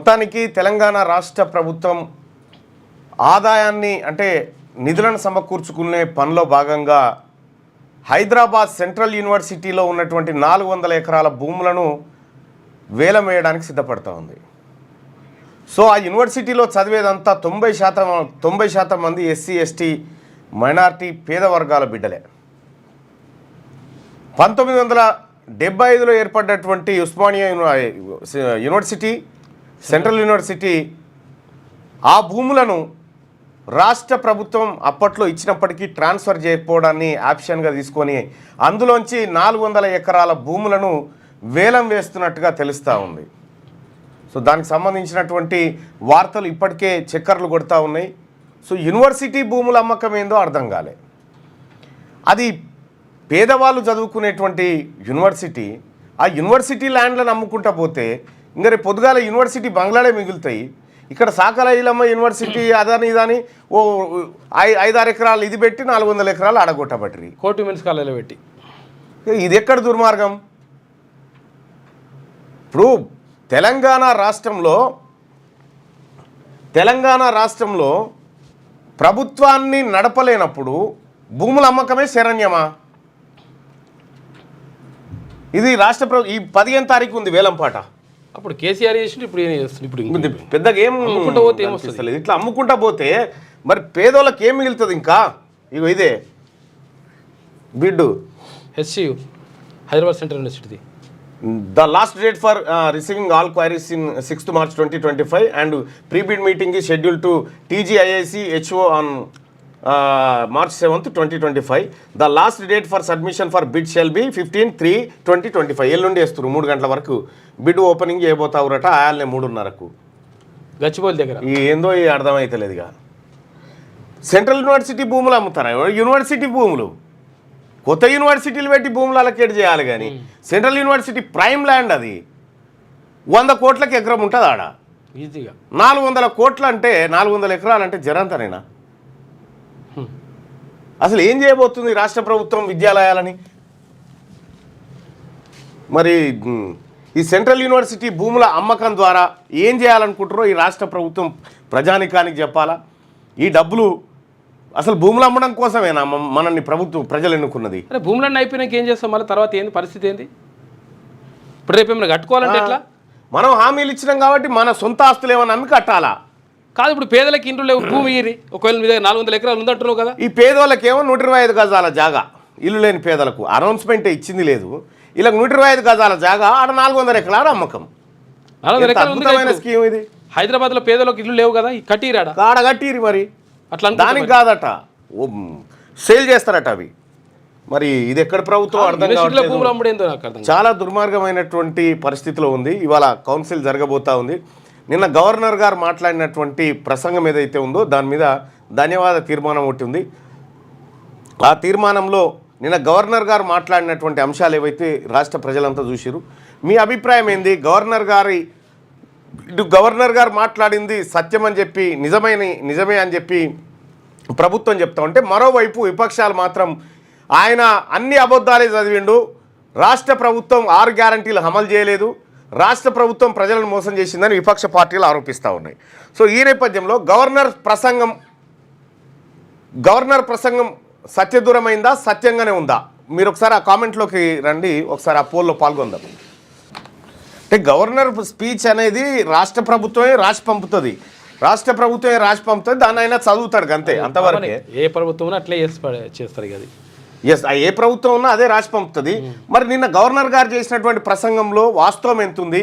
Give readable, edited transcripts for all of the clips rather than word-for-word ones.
మొత్తానికి తెలంగాణ రాష్ట్ర ప్రభుత్వం ఆదాయాన్ని అంటే నిధులను సమకూర్చుకునే పనిలో భాగంగా హైదరాబాద్ సెంట్రల్ యూనివర్సిటీలో ఉన్నటువంటి 400 ఎకరాల భూములను వేలం వేయడానికి సిద్ధపడుతూ ఉంది. సో ఆ యూనివర్సిటీలో చదివేదంతా 90% మంది ఎస్సీ ఎస్టీ మైనార్టీ పేద వర్గాల బిడ్డలే. 1975లో ఏర్పడినటువంటి ఉస్మానియా యూనివర్సిటీ సెంట్రల్ యూనివర్సిటీ ఆ భూములను రాష్ట్ర ప్రభుత్వం అప్పట్లో ఇచ్చినప్పటికీ ట్రాన్స్ఫర్ చేయకపోవడాన్ని ఆప్షన్గా తీసుకొని అందులోంచి 400 ఎకరాల భూములను వేలం వేస్తున్నట్టుగా తెలుస్తూ ఉంది. సో దానికి సంబంధించినటువంటి వార్తలు ఇప్పటికే చక్కర్లు కొడుతూ ఉన్నాయి. సో యూనివర్సిటీ భూముల అమ్మకం ఏందో అర్థం కాలే. అది పేదవాళ్ళు చదువుకునేటువంటి యూనివర్సిటీ. ఆ యూనివర్సిటీ ల్యాండ్లను అమ్ముకుంటా పోతే ఇంకా రేపు పొద్దుగాల యూనివర్సిటీ బంగ్లాడే మిగులుతాయి. ఇక్కడ సాకలైలమ్మ యూనివర్సిటీ అదని ఇదని ఓ 5-6 ఎకరాలు ఇది పెట్టి 400 ఎకరాలు అడగొట్టబట్టి కోర్టు మెన్స్ కాలేజీలో పెట్టి ఇది ఎక్కడ దుర్మార్గం? ఇప్పుడు తెలంగాణ రాష్ట్రంలో ప్రభుత్వాన్ని నడపలేనప్పుడు భూముల అమ్మకమే శరణ్యమా? ఇది రాష్ట్ర ఈ 15వ తారీఖు ఉంది వేలంపాట. అప్పుడు కేసీఆర్ చేసి ఇప్పుడు పెద్దగా ఏం అమ్ముకుంటా పోతే ఏమొస్తుంది? ఇట్లా అమ్ముకుంటా పోతే మరి పేదోళ్ళకి ఏం మిగులుతుంది? ఇంకా ఇగో ఇదే బిడ్డు HCU Hyderabad central university. The last date for receiving all queries in 6th March 2025 and pre-bid meeting is scheduled to TGIIC HO on March 7th 2025. The last date for submission for bid shall be 15/3/2025. ఎల్లుండి వేస్తారు 3 గంటల వరకు bid opening చేయబోతావురట. ఆయాలనే 3:30కు Gachibowli దగ్గర. ఏందో అర్థమైతలేదు. ఇక central university భూములు అమ్ముతారా? యూనివర్సిటీ భూములు కొత్త యూనివర్సిటీలు పెట్టి భూములు అలకేట్ చేయాలి. కానీ సెంట్రల్ యూనివర్సిటీ ప్రైమ్ ల్యాండ్ అది 100 కోట్లకి ఎకరం ఉంటుంది ఆడ ఈజీగా. 400 కోట్లు అంటే 400 ఎకరాలు అంటే జరంతనేనా? అసలు ఏం చేయబోతుంది రాష్ట్ర ప్రభుత్వం విద్యాలయాలని? మరి ఈ సెంట్రల్ యూనివర్సిటీ భూముల అమ్మకం ద్వారా ఏం చేయాలనుకుంటారో ఈ రాష్ట్ర ప్రభుత్వం ప్రజానికానికి చెప్పాలా? ఈ డబ్బులు అసలు భూములు అమ్మడం కోసమేనా మనల్ని ప్రజలు ఎన్నుకున్నది? అరే భూములన్నీ అయిపోయినాక ఏం చేస్తాం? మళ్ళీ తర్వాత ఏంది పరిస్థితి ఏంది? ఇప్పుడు రేపు ఏమైనా కట్టుకోవాలంటే ఎట్లా? మనం హామీలు ఇచ్చినాం కాబట్టి మన సొంత ఆస్తులు ఏమన్నా అమ్మి కట్టాలా? కాదు, ఇప్పుడు పేదలకు ఇంట్లో లేవు, భూమి ఇయ్యి. ఒకవేళ మీ దగ్గర 400 ఎకరాలు ఉందంటున్నావు కదా. ఈ పేదోళ్ళకేమో 125 గజాల జాగా ఇల్లు లేని పేదలకు అనౌన్స్మెంట్ ఇచ్చింది లేదు. ఇలా 125 గజాల జాగా ఆడ 400 ఎకరాల అమ్మకం. 400 ఎకరాలు స్కీమ్ ఇది. హైదరాబాద్లో పేదలకు ఇల్లు లేవు కదా, కట్టిరాడా? ఆడ కట్టిరి మరి. అట్లా దానికి కాదట, సేల్ చేస్తారట అవి. మరి ఇది ఎక్కడ ప్రభుత్వం అర్థం కావట్లేదు. చాలా దుర్మార్గమైనటువంటి పరిస్థితిలో ఉంది. ఇవాళ కౌన్సిల్ జరగబోతా ఉంది. నిన్న గవర్నర్ గారు మాట్లాడినటువంటి ప్రసంగం ఏదైతే ఉందో దాని మీద ధన్యవాద తీర్మానం ఒకటి ఉంది. ఆ తీర్మానంలో నిన్న గవర్నర్ గారు మాట్లాడినటువంటి అంశాలు ఏవైతే రాష్ట్ర ప్రజలంతా చూసిరు. మీ అభిప్రాయం ఏంది? గవర్నర్ గారు మాట్లాడింది సత్యం అని చెప్పి నిజమే అని చెప్పి ప్రభుత్వం చెప్తా ఉంటే, మరోవైపు విపక్షాలు మాత్రం ఆయన అన్ని అబద్ధాలే చదివిండు, రాష్ట్ర ప్రభుత్వం 6 గ్యారంటీలు అమలు చేయలేదు, రాష్ట్ర ప్రభుత్వం ప్రజలను మోసం చేసిందని విపక్ష పార్టీలు ఆరోపిస్తూ ఉన్నాయి. సో ఈ నేపథ్యంలో గవర్నర్ ప్రసంగం సత్యదూరమైందా, సత్యంగానే ఉందా? మీరు ఒకసారి ఆ కామెంట్లోకి రండి, ఒకసారి ఆ పోల్లో పాల్గొందాం. అంటే గవర్నర్ స్పీచ్ అనేది రాష్ట్ర ప్రభుత్వమే రాసి పంపుతుంది, దాన్ని అయినా చదువుతాడు అంతే, అంతవరకే. ఏ ప్రభుత్వం అట్లే చేస్తారు కదా. ఎస్, ఏ ప్రభుత్వం ఉన్నా అదే రాసి పంపుతుంది. మరి నిన్న గవర్నర్ గారు చేసినటువంటి ప్రసంగంలో వాస్తవం ఎంత ఉంది?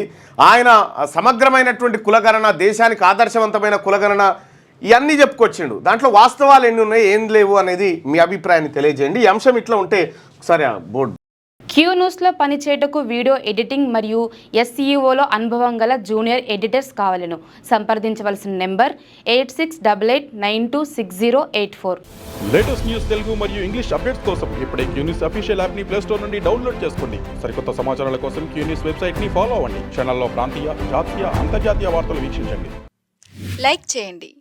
ఆయన సమగ్రమైనటువంటి కులగణన, దేశానికి ఆదర్శవంతమైన కులగణన, ఇవన్నీ చెప్పుకొచ్చిండు. దాంట్లో వాస్తవాలు ఎన్ని ఉన్నాయి, ఏం లేవు అనేది మీ అభిప్రాయాన్ని తెలియజేయండి. ఈ అంశం ఇట్లా ఉంటే ఒకసారి బోర్డు. క్యూ న్యూస్లో పనిచేయటకు వీడియో ఎడిటింగ్ మరియు ఎస్ఈఓలో అనుభవం గల జూనియర్ ఎడిటర్స్ కావాలను సంప్రదించవలసిన నెంబర్ 8688926084. లేటెస్ట్ న్యూస్ తెలుగు మరియు ఇంగ్లీష్ అప్డేట్స్ కోసం ఇప్పుడే క్యూ న్యూస్ అఫీషియల్ యాప్ ని ప్లే స్టోర్ నుండి డౌన్లోడ్ చేసుకోండి. సరికొత్త సమాచారాల కోసం క్యూ న్యూస్ వెబ్సైట్ ని ఫాలో అవ్వండి. ఛానల్లో ప్రాంతీయ, జాతీయ, అంతర్జాతీయ వార్తలు వీక్షించండి. లైక్ చేయండి.